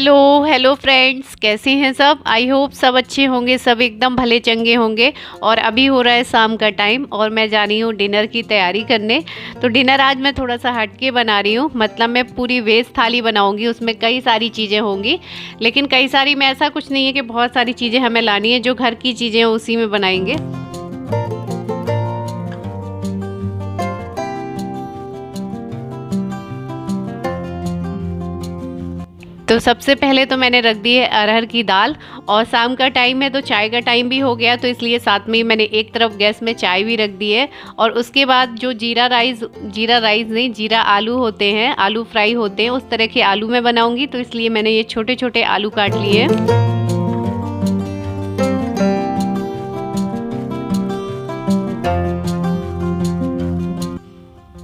Hello friends, कैसे हैं सब। आई होप सब अच्छे होंगे, सब एकदम भले चंगे होंगे। और अभी हो रहा है शाम का टाइम और मैं जा रही हूँ डिनर की तैयारी करने। तो डिनर आज मैं थोड़ा सा हटके बना रही हूँ, मतलब मैं पूरी वेज थाली बनाऊँगी। उसमें कई सारी चीज़ें होंगी, लेकिन कई सारी में ऐसा कुछ नहीं है कि बहुत सारी चीज़ें हमें लानी है। जो घर की चीज़ें हैं उसी में बनाएंगे। तो सबसे पहले तो मैंने रख दी है अरहर की दाल। और शाम का टाइम है तो चाय का टाइम भी हो गया, तो इसलिए साथ में मैंने एक तरफ गैस में चाय भी रख दी है। और उसके बाद जो जीरा राइस नहीं, जीरा आलू होते हैं, आलू फ्राई होते हैं, उस तरह के आलू मैं बनाऊंगी। तो इसलिए मैंने ये छोटे छोटे आलू काट लिए हैं।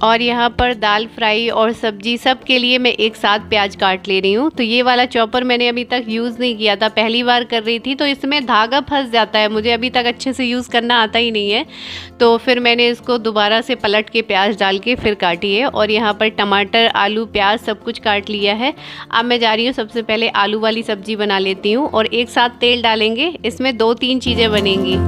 और यहाँ पर दाल फ्राई और सब्जी सब के लिए मैं एक साथ प्याज काट ले रही हूँ। तो ये वाला चॉपर मैंने अभी तक यूज़ नहीं किया था, पहली बार कर रही थी, तो इसमें धागा फंस जाता है। मुझे अभी तक अच्छे से यूज़ करना आता ही नहीं है। तो फिर मैंने इसको दोबारा से पलट के प्याज डाल के फिर काटी है। और यहाँ पर टमाटर, आलू, प्याज सब कुछ काट लिया है। अब मैं जा रही हूँ सबसे पहले आलू वाली सब्जी बना लेती हूँ। और एक साथ तेल डालेंगे, इसमें 2-3 चीज़ें बनेंगी।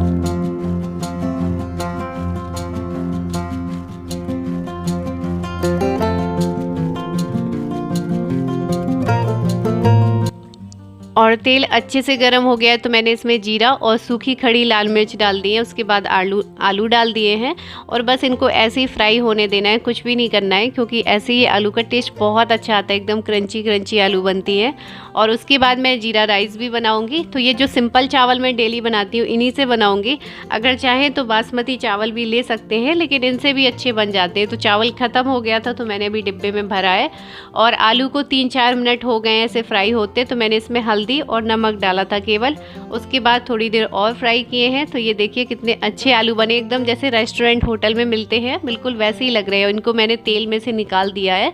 और तेल अच्छे से गर्म हो गया है तो मैंने इसमें जीरा और सूखी खड़ी लाल मिर्च डाल दी है। उसके बाद आलू डाल दिए हैं और बस इनको ऐसे ही फ्राई होने देना है, कुछ भी नहीं करना है, क्योंकि ऐसे ही आलू का टेस्ट बहुत अच्छा आता है, एकदम क्रंची क्रंची आलू बनती है। और उसके बाद मैं जीरा राइस भी बनाऊंगी। तो ये जो सिंपल चावल मैं डेली बनाती हूँ इन्हीं से बनाऊंगी। अगर चाहें तो बासमती चावल भी ले सकते हैं, लेकिन इनसे भी अच्छे बन जाते हैं। तो चावल ख़त्म हो गया था तो मैंने अभी डिब्बे में भरा है। और आलू को 3-4 मिनट हो गए ऐसे फ्राई होते, तो मैंने इसमें हल्दी और नमक डाला था केवल। उसके बाद थोड़ी देर और फ्राई किए हैं। तो ये देखिए कितने अच्छे आलू बने, एकदम जैसे रेस्टोरेंट होटल में मिलते हैं, बिल्कुल वैसे ही लग रहे हैं। इनको मैंने तेल में से निकाल दिया है।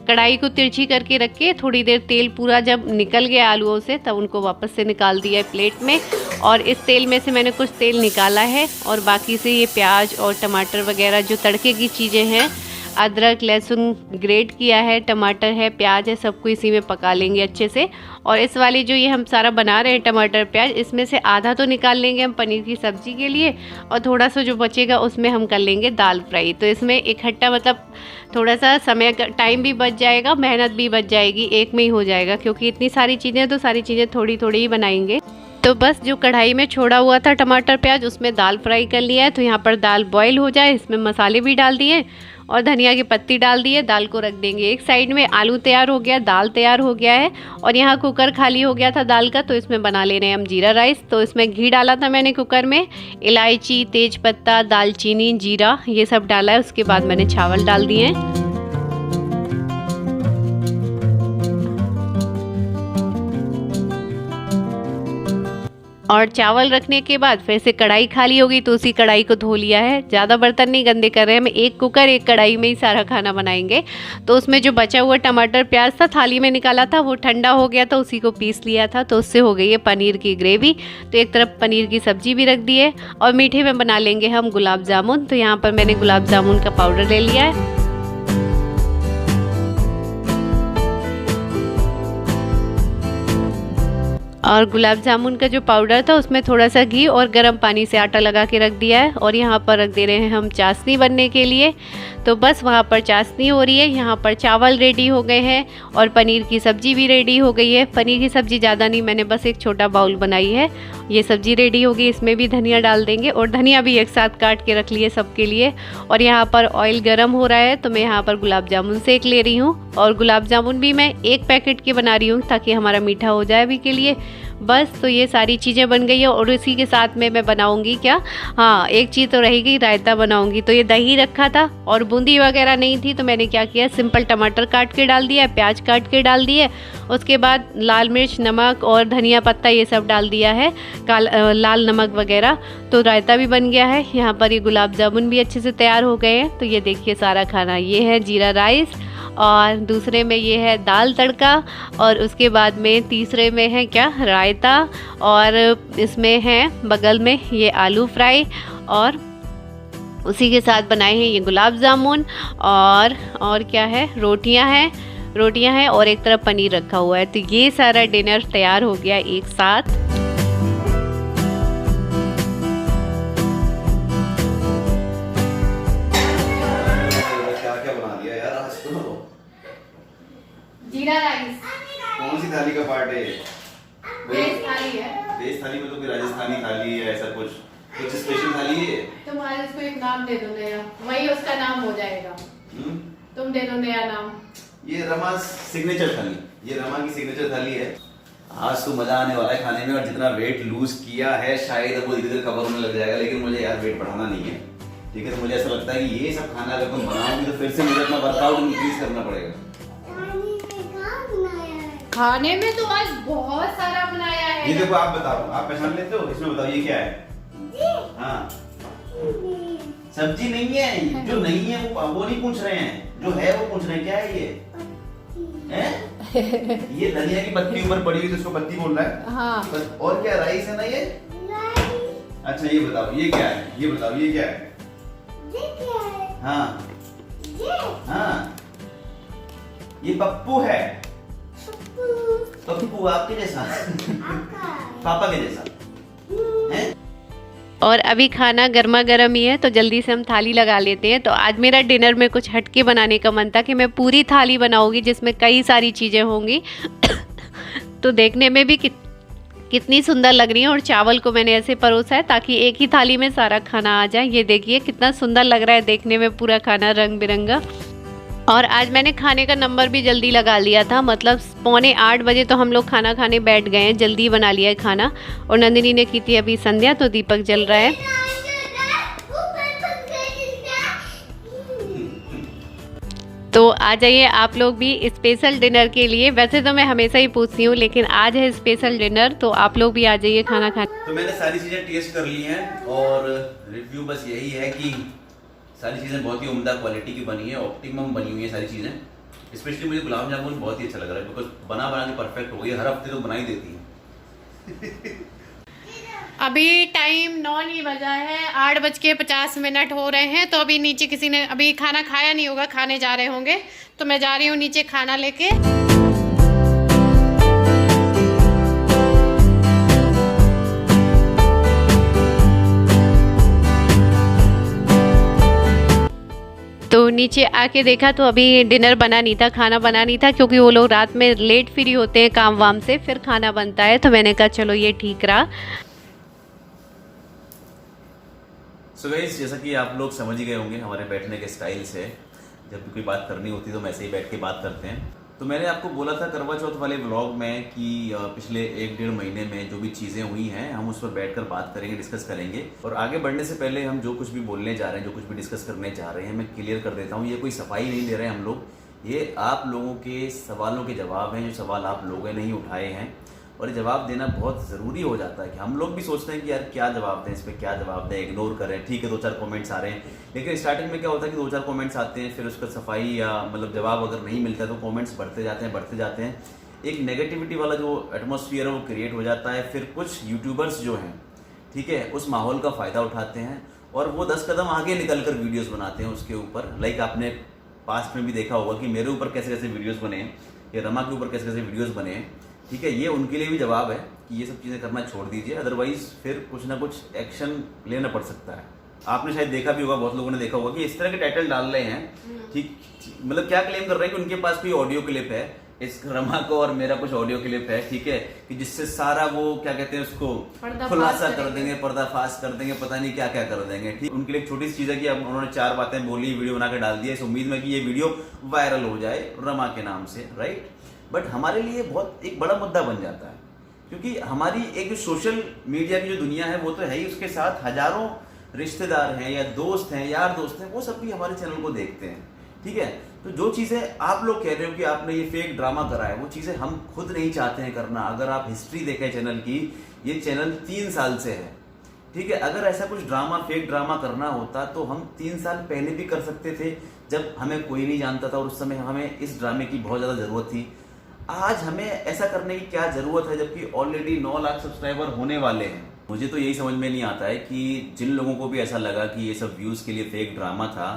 कढ़ाई को तिरछी करके रख के थोड़ी देर तेल पूरा जब निकल गया आलूओं से, तब उनको वापस से निकाल दिया है प्लेट में। और इस तेल में से मैंने कुछ तेल निकाला है और बाकी से ये प्याज और टमाटर वगैरह जो तड़के की चीज़ें हैं, अदरक लहसुन ग्रेट किया है, टमाटर है, प्याज है, सबको इसी में पका लेंगे अच्छे से। और इस वाली जो ये हम सारा बना रहे हैं टमाटर प्याज, इसमें से आधा तो निकाल लेंगे हम पनीर की सब्ज़ी के लिए, और थोड़ा सा जो बचेगा उसमें हम कर लेंगे दाल फ्राई। तो इसमें इकट्ठा मतलब थोड़ा सा समय का टाइम भी बच जाएगा, मेहनत भी बच जाएगी, एक में ही हो जाएगा, क्योंकि इतनी सारी चीज़ें तो सारी चीज़ें थोड़ी थोड़ी ही बनाएंगे। तो बस जो कढ़ाई में छोड़ा हुआ था टमाटर प्याज, उसमें दाल फ्राई कर लिया है। तो यहाँ पर दाल बॉईल हो जाए, इसमें मसाले भी डाल दिए और धनिया की पत्ती डाल दी है। दाल को रख देंगे एक साइड में। आलू तैयार हो गया, दाल तैयार हो गया है। और यहाँ कुकर खाली हो गया था दाल का, तो इसमें बना ले रहे हैं हम जीरा राइस। तो इसमें घी डाला था मैंने कुकर में, इलायची, तेज़पत्ता, दालचीनी, जीरा, ये सब डाला है। उसके बाद मैंने चावल डाल दिए हैं। और चावल रखने के बाद फिर से कढ़ाई खाली होगी, तो उसी कढ़ाई को धो लिया है। ज़्यादा बर्तन नहीं गंदे कर रहे हैं, हम एक कुकर एक कढ़ाई में ही सारा खाना बनाएंगे। तो उसमें जो बचा हुआ टमाटर प्याज था थाली में निकाला था, वो ठंडा हो गया था, उसी को पीस लिया था। तो उससे हो गई है पनीर की ग्रेवी। तो एक तरफ पनीर की सब्जी भी रख दी है। और मीठे में बना लेंगे हम गुलाब जामुन। तो यहाँ पर मैंने गुलाब जामुन का पाउडर ले लिया है। और गुलाब जामुन का जो पाउडर था उसमें थोड़ा सा घी और गर्म पानी से आटा लगा के रख दिया है। और यहाँ पर रख दे रहे हैं हम चाशनी बनने के लिए। तो बस वहाँ पर चाशनी हो रही है, यहाँ पर चावल रेडी हो गए हैं और पनीर की सब्ज़ी भी रेडी हो गई है। पनीर की सब्ज़ी ज़्यादा नहीं, मैंने बस एक छोटा बाउल बनाई है। ये सब्ज़ी रेडी होगी, इसमें भी धनिया डाल देंगे और धनिया भी एक साथ काट के रख लिए सबके लिए। और यहाँ पर ऑयल गर्म हो रहा है, तो मैं यहाँ पर गुलाब जामुन सेक ले रही हूँ। और गुलाब जामुन भी मैं 1 पैकेट के बना रही हूँ, ताकि हमारा मीठा हो जाए अभी के लिए। बस तो ये सारी चीज़ें बन गई है। और इसी के साथ में मैं बनाऊंगी क्या, हाँ एक चीज़ तो रहेगी, रायता बनाऊंगी। तो ये दही रखा था और बूंदी वगैरह नहीं थी, तो मैंने क्या किया, सिंपल टमाटर काट के डाल दिया, प्याज काट के डाल दिए। उसके बाद लाल मिर्च, नमक और धनिया पत्ता ये सब डाल दिया है, लाल नमक वगैरह। तो रायता भी बन गया है। यहाँ पर ये गुलाब जामुन भी अच्छे से तैयार हो गए हैं। तो ये देखिए सारा खाना, ये है जीरा राइस, और दूसरे में ये है दाल तड़का, और उसके बाद में तीसरे में है क्या, रायता, और इसमें है बगल में ये आलू फ्राई, और उसी के साथ बनाए हैं ये गुलाब जामुन, और क्या है, रोटियां हैं। रोटियां हैं और एक तरफ पनीर रखा हुआ है। तो ये सारा डिनर तैयार हो गया एक साथ। क्या बना दिया यार आज तो। जीरा राइस। कौन सी थाली का पार्ट है? वेज थाली है। वेज थाली में तो कोई राजस्थानी थाली है, ऐसा कुछ स्पेशल थाली है। तुम आज इसको एक नाम दे दो नया, वही उसका नाम हो जाएगा। तुम दे दो नया नाम। ये रमा सिग्नेचर थाली, ये रमा की सिग्नेचर थाली है। आज तो मजा आने वाला है खाने में, और जितना वेट लूज किया है शायद वो धीरे धीरे कवर होने लग जाएगा, लेकिन मुझे यार वेट बढ़ाना नहीं है, ठीक है। तो मुझे ऐसा लगता है कि ये सब खाना अगर तुम बनाओगी तो फिर से मुझे अपना वर्कआउट इंक्रीज करना पड़ेगा। खाने में तो आज बहुत सारा बनाया है। ये देखो, आप बताओ, आप पहचान लेते हो? इसमें बताओ ये क्या है? हाँ, सब्जी नहीं है। जो नहीं है वो नहीं पूछ रहे हैं, जो है वो पूछ रहे हैं। क्या है ये? ये धनिया की पत्ती ऊपर पड़ी हुई, तो इसको पत्ती बोल रहा है। हाँ। और क्या राइस है ना ये? अच्छा ये बताओ ये क्या है? ये बताओ ये क्या है? हाँ हाँ, ये पप्पू है। पप्पू आपके जैसा, पापा के जैसा है। और अभी खाना गर्मा गर्म ही है, तो जल्दी से हम थाली लगा लेते हैं। तो आज मेरा डिनर में कुछ हटके बनाने का मन था कि मैं पूरी थाली बनाऊंगी जिसमें कई सारी चीज़ें होंगी। तो देखने में भी कितनी सुंदर लग रही है। और चावल को मैंने ऐसे परोसा है ताकि एक ही थाली में सारा खाना आ जाए। ये देखिए कितना सुंदर लग रहा है देखने में, पूरा खाना रंग बिरंगा। और आज मैंने खाने का नंबर भी जल्दी लगा लिया था, मतलब 7:45 बजे तो हम लोग खाना खाने बैठ गए हैं, जल्दी बना लिया है खाना। और नंदिनी ने की थी अभी संध्या, तो दीपक जल रहा है। तो आ जाइए आप लोग भी स्पेशल डिनर के लिए। वैसे तो मैं हमेशा ही पूछती हूँ, लेकिन आज है स्पेशल डिनर, तो आप लोग भी आ जाइए खाना खाने। तो मैंने सारी चीजें टेस्ट कर ली हैं, और रिव्यू बस यही है कि सारी चीज़ें बहुत ही उम्दा क्वालिटी की बनी है, ऑप्टिमम बनी हुई है सारी चीज़ें। स्पेशली मुझे गुलाब जामुन बहुत ही अच्छा लग रहा है, बिकॉज बना के परफेक्ट हो गई। हर हफ्ते तो बना ही देती है। अभी टाइम 9 ही बजा है, 8:50 हो रहे हैं। तो अभी नीचे किसी ने अभी खाना खाया नहीं होगा, खाने जा रहे होंगे। तो मैं जा रही हूँ नीचे खाना लेके। तो नीचे आके देखा तो अभी डिनर बना नहीं था, खाना बना नहीं था, क्योंकि वो लोग रात में लेट फ्री होते हैं काम वाम से, फिर खाना बनता है। तो मैंने कहा चलो ये ठीक रहा। सो गाइस, जैसा कि आप लोग समझ ही गए होंगे हमारे बैठने के स्टाइल से, जब भी कोई बात करनी होती है तो हम ऐसे ही बैठ के बात करते हैं। तो मैंने आपको बोला था करवा चौथ वाले व्लॉग में कि पिछले 1-1.5 महीने में जो भी चीज़ें हुई हैं हम उस पर बैठकर बात करेंगे, डिस्कस करेंगे। और आगे बढ़ने से पहले हम जो कुछ भी बोलने जा रहे हैं, जो कुछ भी डिस्कस करने जा रहे हैं, मैं क्लियर कर देता हूँ, ये कोई सफाई नहीं दे रहे हैं हम लोग। ये आप लोगों के सवालों के जवाब हैं, जो सवाल आप लोगों ने ही उठाए हैं। और जवाब देना बहुत ज़रूरी हो जाता है कि हम लोग भी सोचते हैं कि यार क्या जवाब दें, इस पर क्या जवाब दें, इग्नोर करें। ठीक है 2-4 कमेंट्स आ रहे हैं, लेकिन स्टार्टिंग में क्या होता है कि 2-4 कमेंट्स आते हैं, फिर उसका सफाई या मतलब जवाब अगर नहीं मिलता है तो कमेंट्स बढ़ते जाते हैं। एक नेगेटिविटी वाला जो एटमॉस्फेयर है वो क्रिएट हो जाता है। फिर कुछ यूट्यूबर्स जो हैं, ठीक है, उस माहौल का फ़ायदा उठाते हैं और वो 10 कदम आगे निकल कर वीडियोज़ बनाते हैं उसके ऊपर। लाइक आपने पास्ट में भी देखा होगा कि मेरे ऊपर कैसे कैसे वीडियोज़ बने हैं, या रमा के ऊपर कैसे कैसे वीडियोज़ बने हैं, ठीक है। ये उनके लिए भी जवाब है कि ये सब चीज़ें करना छोड़ दीजिए, अदरवाइज फिर कुछ ना कुछ एक्शन लेना पड़ सकता है। आपने शायद देखा भी होगा, बहुत लोगों ने देखा होगा कि इस तरह के टाइटल डाल रहे हैं, ठीक, मतलब क्या क्लेम कर रहे हैं कि उनके पास कोई ऑडियो क्लिप है, इस रमा को और मेरा कुछ ऑडियो क्लिप है, ठीक है, कि जिससे सारा वो क्या कहते हैं उसको खुलासा कर देंगे, पर्दाफाश कर देंगे, पता नहीं क्या क्या कर देंगे, ठीक। उनके लिए एक छोटी सी चीज़ है कि अब उन्होंने 4 बातें बोली, वीडियो बना के डाल दिया, इस उम्मीद में कि ये वीडियो वायरल हो जाए रमा के नाम से, राइट। बट हमारे लिए बहुत एक बड़ा मुद्दा बन जाता है, क्योंकि हमारी एक जो सोशल मीडिया की जो दुनिया है वो तो है ही, उसके साथ हजारों रिश्तेदार हैं या दोस्त हैं, यार दोस्त हैं, वो सब भी हमारे चैनल को देखते हैं, ठीक है। तो जो चीज़ें आप लोग कह रहे हो कि आपने ये फेक ड्रामा करा है, वो चीज़ें हम खुद नहीं चाहते हैं करना। अगर आप हिस्ट्री देखें चैनल की, ये चैनल 3 साल से है, ठीक है। अगर ऐसा कुछ ड्रामा, फेक ड्रामा करना होता तो हम 3 साल पहले भी कर सकते थे, जब हमें कोई नहीं जानता था और उस समय हमें इस ड्रामे की बहुत ज़्यादा ज़रूरत थी। आज हमें ऐसा करने की क्या ज़रूरत है, जबकि ऑलरेडी 9 लाख सब्सक्राइबर होने वाले हैं। मुझे तो यही समझ में नहीं आता है कि जिन लोगों को भी ऐसा लगा कि ये सब व्यूज़ के लिए फेक ड्रामा था,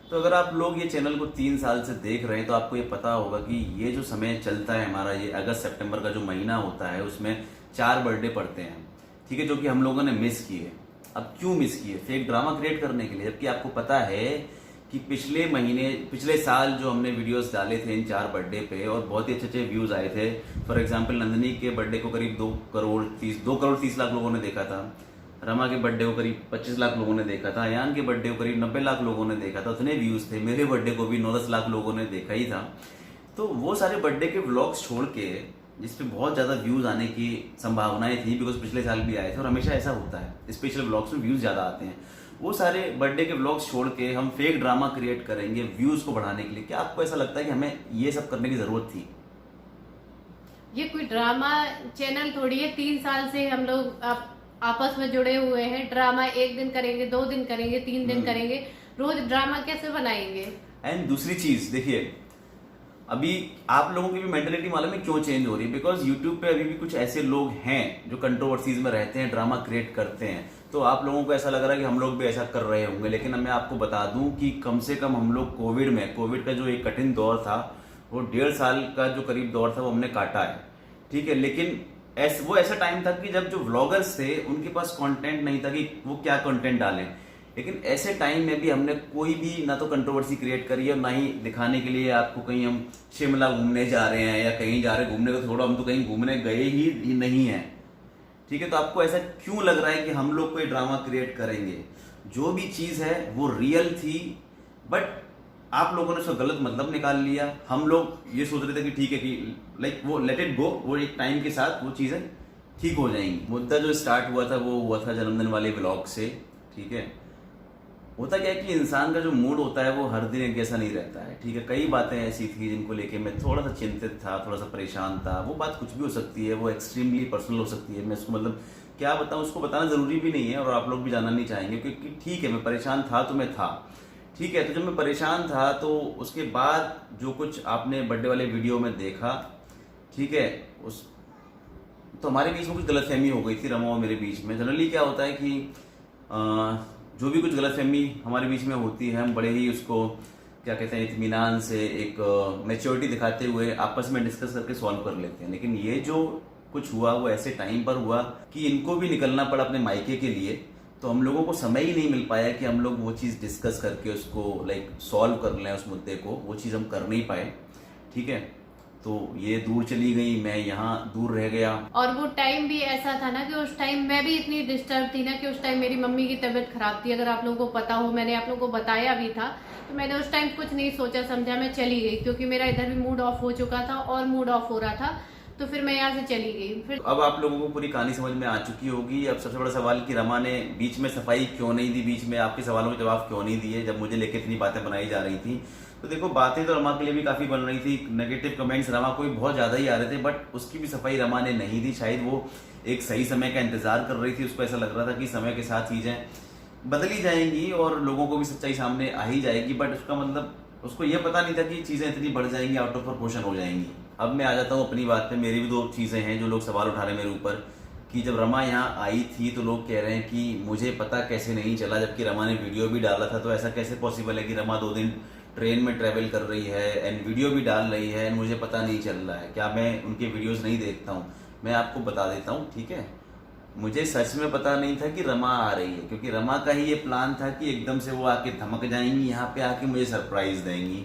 तो अगर आप लोग ये चैनल को 3 साल से देख रहे हैं तो आपको ये पता होगा कि ये जो समय चलता है हमारा, ये अगस्त सितंबर का जो महीना होता है उसमें 4 बर्थडे पड़ते हैं, ठीक है, जो कि हम लोगों ने मिस किए। अब क्यों मिस किए? फेक ड्रामा क्रिएट करने के लिए, जबकि आपको पता है कि पिछले साल जो हमने वीडियोस डाले थे इन 4 बर्थडे पे और बहुत ही अच्छे अच्छे व्यूज आए थे। फॉर एग्जांपल नंदिनी के बर्थडे को करीब 2 करोड़ 30 लाख लोगों ने देखा था, रमा के बर्थडे को करीब 25 लाख लोगों ने देखा था, अयान के बर्थडे को करीब 90 लाख लोगों ने देखा था, उतने व्यूज थे। मेरे बर्थडे को भी 9-10 लाख लोगों ने देखा ही था। तो वो सारे बर्थडे के व्लॉग्स छोड़ के जिसपे बहुत ज़्यादा व्यूज़ आने की संभावनाएं थी, बिकॉज पिछले साल भी आए थे और हमेशा ऐसा होता है स्पेशल व्लॉग्स में व्यूज़ ज़्यादा आते हैं, वो सारे बर्थडे के व्लॉग्स छोड़ के हम फेक ड्रामा क्रिएट करेंगे व्यूज़ को बढ़ाने के लिए। क्या आपको ऐसा लगता है कि हमें ये सब करने की ज़रूरत थी? ये कोई ड्रामा चैनल थोड़ी है, 3 साल से हम लोग आपस में जुड़े हुए हैं। ड्रामा 1 दिन करेंगे, 2 दिन करेंगे, 3 दिन करेंगे, रोज ड्रामा कैसे बनाएंगे? एंड दूसरी चीज देखिए, अभी आप लोगों की भी मेंटेलिटी मालूम है क्यों चेंज हो रही है? बिकॉज यूट्यूब पे अभी भी कुछ ऐसे लोग हैं जो कंट्रोवर्सीज में रहते हैं, ड्रामा क्रिएट करते हैं। तो आप लोगों को ऐसा लग रहा है कि हम लोग भी ऐसा कर रहे होंगे, लेकिन मैं आपको बता दूं कि कम से कम हम लोग कोविड का जो एक कठिन दौर था, वो 1.5 साल का जो करीब दौर था वो हमने काटा है, ठीक है। लेकिन वो ऐसा टाइम था कि जब जो व्लॉगर्स थे उनके पास कंटेंट नहीं था कि वो क्या कंटेंट डालें। लेकिन ऐसे टाइम में भी हमने कोई भी ना तो कंट्रोवर्सी क्रिएट करी है, ना ही दिखाने के लिए आपको कहीं हम शिमला घूमने जा रहे हैं या कहीं जा रहे हैं घूमने को, थोड़ा हम तो कहीं घूमने गए ही नहीं है, ठीक है। तो आपको ऐसा क्यों लग रहा है कि हम लोग कोई ड्रामा क्रिएट करेंगे? जो भी चीज है वो रियल थी, बट आप लोगों ने उसका गलत मतलब निकाल लिया। हम लोग ये सोच रहे थे कि ठीक है कि लाइक वो लेट इट गो, वो एक टाइम के साथ वो चीजें ठीक हो जाएंगी। मुद्दा जो स्टार्ट हुआ था वो हुआ था जन्मदिन वाले व्लॉग से, ठीक है। होता क्या है कि इंसान का जो मूड होता है वो हर दिन एक जैसा नहीं रहता है, ठीक है। कई बातें ऐसी थी जिनको लेके मैं थोड़ा सा चिंतित था, थोड़ा सा परेशान था। वो बात कुछ भी हो सकती है, वो एक्सट्रीमली पर्सनल हो सकती है। मैं उसको मतलब क्या बताऊं, उसको बताना जरूरी भी नहीं है और आप लोग भी जानना नहीं चाहेंगे, क्योंकि ठीक है मैं परेशान था तो मैं था, ठीक है। तो जब मैं परेशान था तो उसके बाद जो कुछ आपने बर्थडे वाले वीडियो में देखा, ठीक है, उस तो हमारे बीच में कुछ गलतफहमी हो गई थी, रमा और मेरे बीच में। जनरली क्या होता है कि जो भी कुछ गलतफहमी हमारे बीच में होती है, हम बड़े ही उसको क्या कहते हैं इत्मीनान से, एक मैच्योरिटी दिखाते हुए आपस में डिस्कस करके सॉल्व कर लेते हैं। लेकिन ये जो कुछ हुआ वो ऐसे टाइम पर हुआ कि इनको भी निकलना पड़ा अपने मायके के लिए, तो हम लोगों को समय ही नहीं मिल पाया कि हम लोग वो चीज़ डिस्कस करके उसको लाइक सॉल्व कर लें उस मुद्दे को। वो चीज़ हम कर नहीं पाए, ठीक है। तो ये दूर चली गई, मैं यहाँ दूर रह गया। और वो टाइम भी ऐसा था ना कि उस टाइम मैं भी इतनी डिस्टर्ब थी ना कि उस टाइम मेरी मम्मी की तबीयत खराब थी। अगर आप लोगों को पता हो, मैंने आप लोगों को बताया भी था, तो मैंने उस टाइम कुछ नहीं सोचा समझा, मैं चली गई, क्योंकि मेरा इधर भी मूड ऑफ हो चुका था और मूड ऑफ हो रहा था, तो फिर मैं यहाँ से चली गई। फिर अब आप लोगों को पूरी कहानी समझ में आ चुकी होगी। अब सबसे बड़ा सवाल कि रमा ने बीच में सफाई क्यों नहीं दी, बीच में आपके सवालों के जवाब क्यों नहीं दिए जब मुझे लेके इतनी बातें बनाई जा रही थी। तो देखो, बातें तो रमा के लिए भी काफी बन रही थी, नेगेटिव कमेंट्स रमा को भी बहुत ज्यादा ही आ रहे थे, बट उसकी भी सफाई रमा ने नहीं दी। शायद वो एक सही समय का इंतजार कर रही थी, उसको ऐसा लग रहा था कि समय के साथ चीजें बदली जाएंगी और लोगों को भी सच्चाई सामने आ ही जाएगी। बट उसका मतलब उसको ये पता नहीं था कि चीजें इतनी बढ़ जाएंगी, आउट ऑफ प्रोपोर्शन हो जाएंगी। अब मैं आ जाता हूँ अपनी बात पे। मेरी भी 2 चीजें हैं जो लोग सवाल उठा रहे हैं मेरे ऊपर, कि जब रमा यहाँ आई थी तो लोग कह रहे हैं कि मुझे पता कैसे नहीं चला, जबकि रमा ने वीडियो भी डाला था। तो ऐसा कैसे पॉसिबल है कि रमा 2 दिन ट्रेन में ट्रेवल कर रही है एंड वीडियो भी डाल रही है एंड मुझे पता नहीं चल रहा है? क्या मैं उनके वीडियोस नहीं देखता हूँ? मैं आपको बता देता हूँ, ठीक है। मुझे सच में पता नहीं था कि रमा आ रही है, क्योंकि रमा का ही ये प्लान था कि एकदम से वो आके धमक जाएंगी, यहाँ पे आके मुझे सरप्राइज देंगी,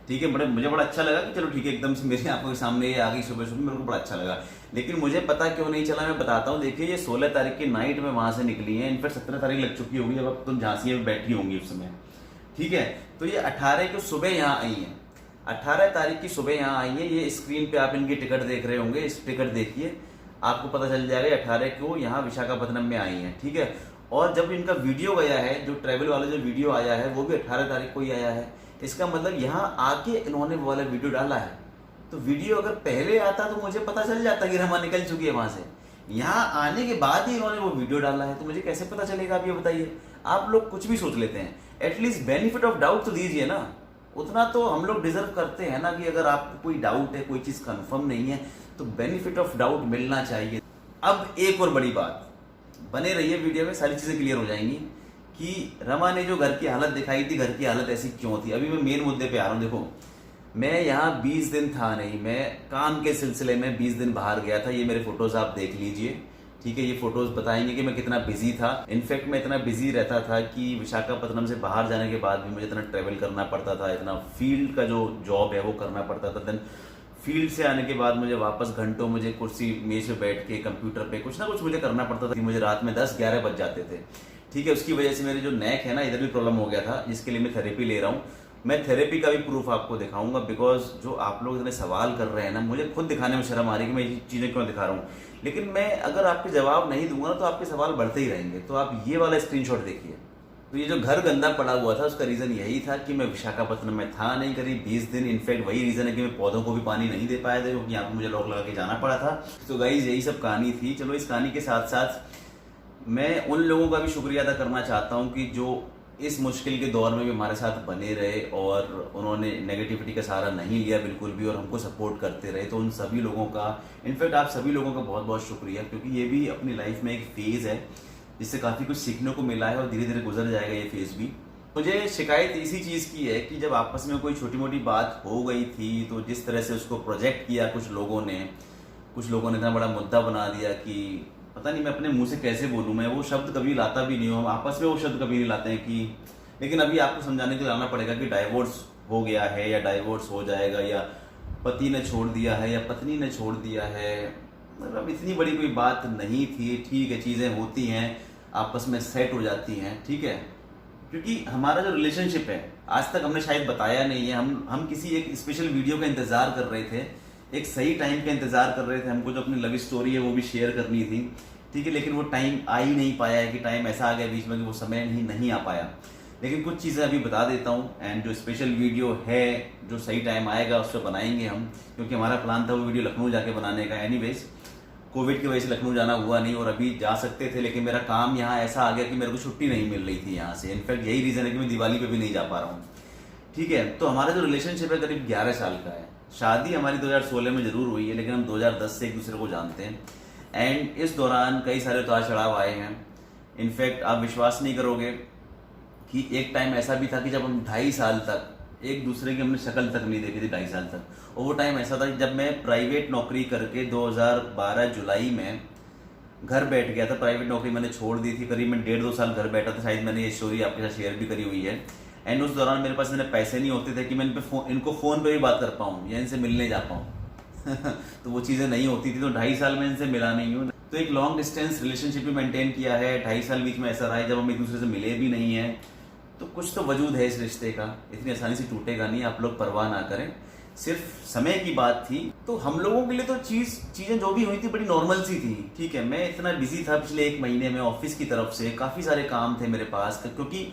ठीक है। मुझे बड़ा अच्छा लगा कि चलो ठीक है, एकदम से मेरे आंखों के सामने ये आ गई सुबह सुबह, मेरे को बड़ा अच्छा लगा। लेकिन मुझे पता क्यों नहीं चला, मैं बताता हूँ। देखिए, ये 16 तारीख की नाइट में वहां से निकली है, इनफैक्ट 17 तारीख लग चुकी होगी जब तुम झांसी में बैठी होंगी उस समय, ठीक है। तो ये 18 की सुबह यहाँ आई है, 18 तारीख की सुबह यहाँ आई है। ये स्क्रीन पे आप इनकी टिकट देख रहे होंगे, इस टिकट देखिए, आपको पता चल जाएगा 18 को यहाँ विशाखापट्टनम में आई है, ठीक है। और जब इनका वीडियो गया है, जो ट्रेवल वाला जो वीडियो आया है, वो भी 18 तारीख को ही आया है। इसका मतलब यहाँ आके इन्होंने वो वाला वीडियो डाला है। तो वीडियो अगर पहले आता तो मुझे पता चल जाता कि रमा निकल चुकी है वहां से। यहाँ आने के बाद ही इन्होंने वो वीडियो डाला है, तो मुझे कैसे पता चलेगा? आप ये बताइए। आप लोग कुछ भी सोच लेते हैं, एटलीस्ट बेनिफिट ऑफ डाउट तो दीजिए ना। उतना तो हम लोग डिजर्व करते हैं ना, कि अगर आपको कोई डाउट है, कोई चीज कंफर्म नहीं है, तो बेनिफिट ऑफ डाउट मिलना चाहिए। अब एक और बड़ी बात, बने रहिए वीडियो में, सारी चीजें क्लियर हो जाएंगी कि रमा ने जो घर की हालत दिखाई थी, घर की हालत ऐसी क्यों थी। अभी मैं मेन मुद्दे पे आ रहा हूँ। देखो, मैं यहाँ 20 दिन था नहीं, मैं काम के सिलसिले में 20 दिन बाहर गया था। ये मेरे फोटोज आप देख लीजिए, ठीक है। ये फोटोज बताएंगे कि मैं कितना बिजी था। इनफैक्ट मैं इतना बिजी रहता था कि विशाखापट्टनम से बाहर जाने के बाद भी मुझे इतना ट्रेवल करना पड़ता था, इतना फील्ड का जो जॉब है वो करना पड़ता था। देन फील्ड से आने के बाद मुझे वापस घंटों मुझे कुर्सी मेज पे बैठ के कंप्यूटर पे कुछ ना कुछ मुझे करना पड़ता था। मुझे रात में 10-11 बज जाते थे, ठीक है। उसकी वजह से मेरी जो नेक है ना, इधर भी प्रॉब्लम हो गया था, जिसके लिए मैं थेरेपी ले रहा हूँ। मैं थेरेपी का भी प्रूफ आपको दिखाऊंगा, बिकॉज जो आप लोग इतने सवाल कर रहे हैं ना, मुझे खुद दिखाने में शर्म आ रही है कि मैं ये चीज़ें क्यों दिखा रहा हूँ। लेकिन मैं अगर आपके जवाब नहीं दूंगा ना तो आपके सवाल बढ़ते ही रहेंगे। तो आप ये वाला स्क्रीनशॉट देखिए। तो ये जो घर गंदा पड़ा हुआ था उसका रीज़न यही था कि मैं विशाखापट्टनम में था नहीं करीब 20 दिन। इनफैक्ट वही रीज़न है कि मैं पौधों को भी पानी नहीं दे पाया था, क्योंकि यहाँ पर मुझे लॉक लगा के जाना पड़ा था। तो गाइज यही सब कहानी थी। चलो, इस कहानी के साथ साथ मैं उन लोगों का भी शुक्रिया अदा करना चाहता हूँ कि जो इस मुश्किल के दौर में भी हमारे साथ बने रहे और उन्होंने नेगेटिविटी का सहारा नहीं लिया बिल्कुल भी, और हमको सपोर्ट करते रहे। तो उन सभी लोगों का, इनफैक्ट आप सभी लोगों का बहुत बहुत शुक्रिया, क्योंकि ये भी अपनी लाइफ में एक फेज़ है जिससे काफ़ी कुछ सीखने को मिला है और धीरे धीरे गुजर जाएगा ये फेज़ भी। मुझे शिकायत इसी चीज़ की है कि जब आपस में कोई छोटी मोटी बात हो गई थी तो जिस तरह से उसको प्रोजेक्ट किया कुछ लोगों ने इतना बड़ा मुद्दा बना दिया कि पता नहीं मैं अपने मुंह से कैसे बोलूँ। मैं वो शब्द कभी लाता भी नहीं हूँ, हम आपस में वो शब्द कभी नहीं लाते हैं कि, लेकिन अभी आपको समझाने के लिए लाना पड़ेगा कि डाइवोर्स हो गया है या डाइवोर्स हो जाएगा, या पति ने छोड़ दिया है या पत्नी ने छोड़ दिया है। मतलब इतनी बड़ी कोई बात नहीं थी, ठीक है, चीज़ें होती हैं, आपस में सेट हो जाती हैं, ठीक है। क्योंकि हमारा जो रिलेशनशिप है आज तक हमने शायद बताया नहीं है। हम किसी एक स्पेशल वीडियो का इंतज़ार कर रहे थे, एक सही टाइम का इंतज़ार कर रहे थे। हमको जो अपनी लव स्टोरी है वो भी शेयर करनी थी, ठीक है। लेकिन वो टाइम आ ही नहीं पाया है कि टाइम ऐसा आ गया बीच में कि वो समय नहीं आ पाया। लेकिन कुछ चीज़ें अभी बता देता हूँ, एंड जो स्पेशल वीडियो है जो सही टाइम आएगा उस पर बनाएंगे हम, क्योंकि हमारा प्लान था वो वीडियो लखनऊ जाके बनाने का। एनीवेज कोविड की वजह से लखनऊ जाना हुआ नहीं, और अभी जा सकते थे लेकिन मेरा काम यहाँ ऐसा आ गया कि मेरे को छुट्टी नहीं मिल रही थी यहाँ से। इनफैक्ट यही रीज़न है कि मैं दिवाली पे भी नहीं जा पा रहा हूँ, ठीक है। तो हमारा जो रिलेशनशिप है करीब 11 साल का है। शादी हमारी 2016 में जरूर हुई है, लेकिन हम 2010 से एक दूसरे को जानते हैं। एंड इस दौरान कई सारे उतार चढ़ाव आए हैं। इनफैक्ट आप विश्वास नहीं करोगे कि एक टाइम ऐसा भी था कि जब हम 2.5 साल तक एक दूसरे की हमने शक्ल तक नहीं देखी थी, 2.5 साल तक। और वो टाइम ऐसा था जब मैं प्राइवेट नौकरी करके 2012 जुलाई में घर बैठ गया था। प्राइवेट नौकरी मैंने छोड़ दी थी, करीब मैं 1.5-2 साल घर बैठा था। शायद मैंने ये स्टोरी आपके साथ शेयर भी करी हुई है। एंड उस दौरान मेरे पास इतने पैसे नहीं होते थे कि मैं इनको फ़ोन पे भी बात कर पाऊँ या इनसे मिलने जा पाऊँ तो वो चीज़ें नहीं होती थी। तो 2.5 साल में इनसे मिला नहीं हूँ। तो एक लॉन्ग डिस्टेंस रिलेशनशिप भी मेंटेन किया है। 2.5 साल बीच में ऐसा रहा है जब हम एक दूसरे से मिले भी नहीं हैं। तो कुछ तो वजूद है इस रिश्ते का, इतनी आसानी से टूटेगा नहीं, आप लोग परवाह ना करें। सिर्फ समय की बात थी। तो हम लोगों के लिए तो चीज़ें जो भी हुई थी बड़ी नॉर्मल सी थी, ठीक है। मैं इतना बिजी था पिछले 1 महीने में ऑफिस की तरफ से, काफ़ी सारे काम थे मेरे पास। क्योंकि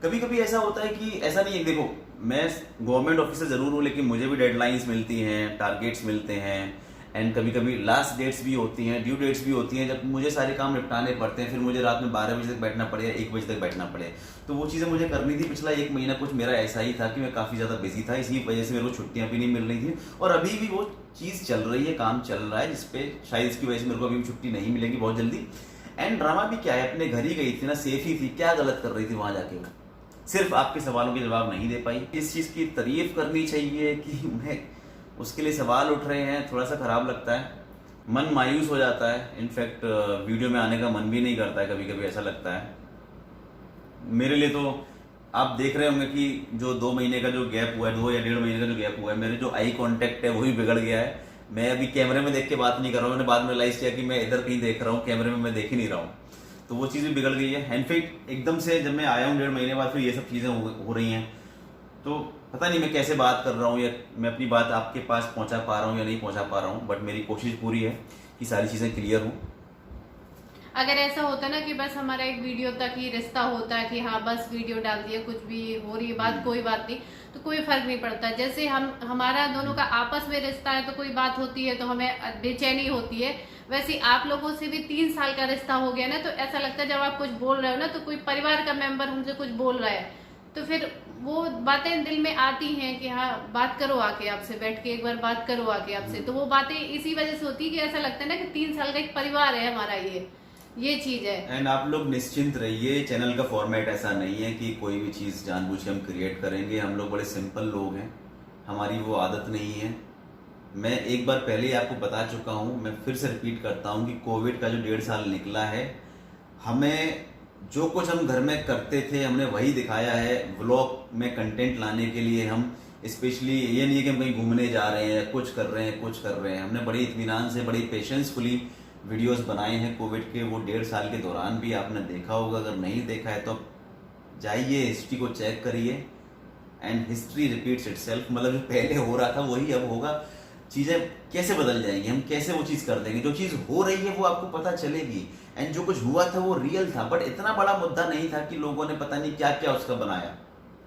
कभी कभी ऐसा होता है कि ऐसा नहीं है, देखो मैं गवर्नमेंट ऑफिसर ज़रूर हूँ लेकिन मुझे भी डेडलाइंस मिलती हैं, टारगेट्स मिलते हैं, एंड कभी कभी लास्ट डेट्स भी होती हैं, ड्यू डेट्स भी होती हैं, जब मुझे सारे काम निपटाने पड़ते हैं। फिर मुझे रात में 12 बजे तक बैठना पड़े या 1 बजे तक बैठना पड़े। तो वो चीज़ें मुझे करनी थी। पिछला 1 महीना कुछ मेरा ऐसा ही था कि मैं काफ़ी ज़्यादा बिजी था, इसी वजह से मेरे को छुट्टियाँ भी नहीं मिल रही थी। और अभी भी वो चीज़ चल रही है, काम चल रहा है, जिसपे शायद इसकी वजह से मेरे को अभी भी छुट्टी नहीं मिलेगी बहुत जल्दी। एंड ड्रामा भी क्या है, अपने घर ही गई थी ना, सेफ ही थी, क्या गलत कर रही थी वहाँ जाके। वो सिर्फ आपके सवालों के जवाब नहीं दे पाई। इस चीज़ की तारीफ करनी चाहिए कि मैं उसके लिए सवाल उठ रहे हैं, थोड़ा सा ख़राब लगता है, मन मायूस हो जाता है। इनफैक्ट वीडियो में आने का मन भी नहीं करता है, कभी कभी ऐसा लगता है मेरे लिए। तो आप देख रहे होंगे कि जो 2 महीने का जो गैप हुआ है, 2 या 1.5 महीने का जो गैप हुआ है, मेरे जो आई कांटेक्ट है वही बिगड़ गया है। मैं अभी कैमरे में देख के बात नहीं कर रहा हूँ। मैंने बाद में रियलाइज किया कि मैं इधर कहीं देख रहा हूँ, कैमरे में मैं देख ही नहीं रहा हूँ। तो वो चीज़ भी बिगड़ गई है। इनफैक्ट एकदम से जब मैं आया हूँ 1.5 महीने बाद, फिर ये सब चीज़ें हो रही हैं। तो पता नहीं मैं कैसे बात कर रहा हूँ, या मैं अपनी बात आपके पास पहुँचा पा रहा हूँ या नहीं पहुँचा पा रहा हूँ, बट मेरी कोशिश पूरी है कि सारी चीज़ें क्लियर हों। अगर ऐसा होता ना कि बस हमारा एक वीडियो तक ही रिश्ता होता है कि हाँ बस वीडियो डाल दिया, कुछ भी हो रही है बात, कोई बात नहीं, तो कोई फर्क नहीं पड़ता। जैसे हमारा दोनों का आपस में रिश्ता है, तो कोई बात होती है तो हमें बेचैनी होती है, वैसे आप लोगों से भी 3 साल का रिश्ता हो गया ना, तो ऐसा लगता है जब आप कुछ बोल रहे हो ना, तो कोई परिवार का मेंबर हमसे कुछ बोल रहा है, तो फिर वो बातें दिल में आती हैं कि हाँ बात करो आके, आपसे बैठ के एक बार बात करो आके आपसे। तो वो बातें इसी वजह से होती है कि ऐसा लगता है ना कि 3 साल का एक परिवार है हमारा ये। ये चीज है। एंड आप लोग निश्चिंत रहिए, चैनल का फॉर्मेट ऐसा नहीं है कि कोई भी चीज़ जानबूझ के हम क्रिएट करेंगे। हम लोग बड़े सिंपल लोग हैं, हमारी वो आदत नहीं है। मैं एक बार पहले ही आपको बता चुका हूँ, मैं फिर से रिपीट करता हूँ कि कोविड का जो 1.5 साल निकला है, हमें जो कुछ हम घर में करते थे हमने वही दिखाया है। व्लॉग में कंटेंट लाने के लिए हम स्पेशली ये नहीं है कि हम कहीं घूमने जा रहे हैं, कुछ कर रहे हैं। हमने बड़ी इत्मीनान से, बड़ी पेशेंसफुली वीडियोस बनाए हैं कोविड के वो 1.5 साल के दौरान भी। आपने देखा होगा, अगर नहीं देखा है तो जाइए हिस्ट्री को चेक करिए। एंड हिस्ट्री रिपीट्स इटसेल्फ, मतलब जो पहले हो रहा था वही अब होगा। चीज़ें कैसे बदल जाएंगी, हम कैसे वो चीज़ कर देंगे, जो चीज़ हो रही है वो आपको पता चलेगी। एंड जो कुछ हुआ था वो रियल था, बट इतना बड़ा मुद्दा नहीं था कि लोगों ने पता नहीं क्या क्या उसका बनाया।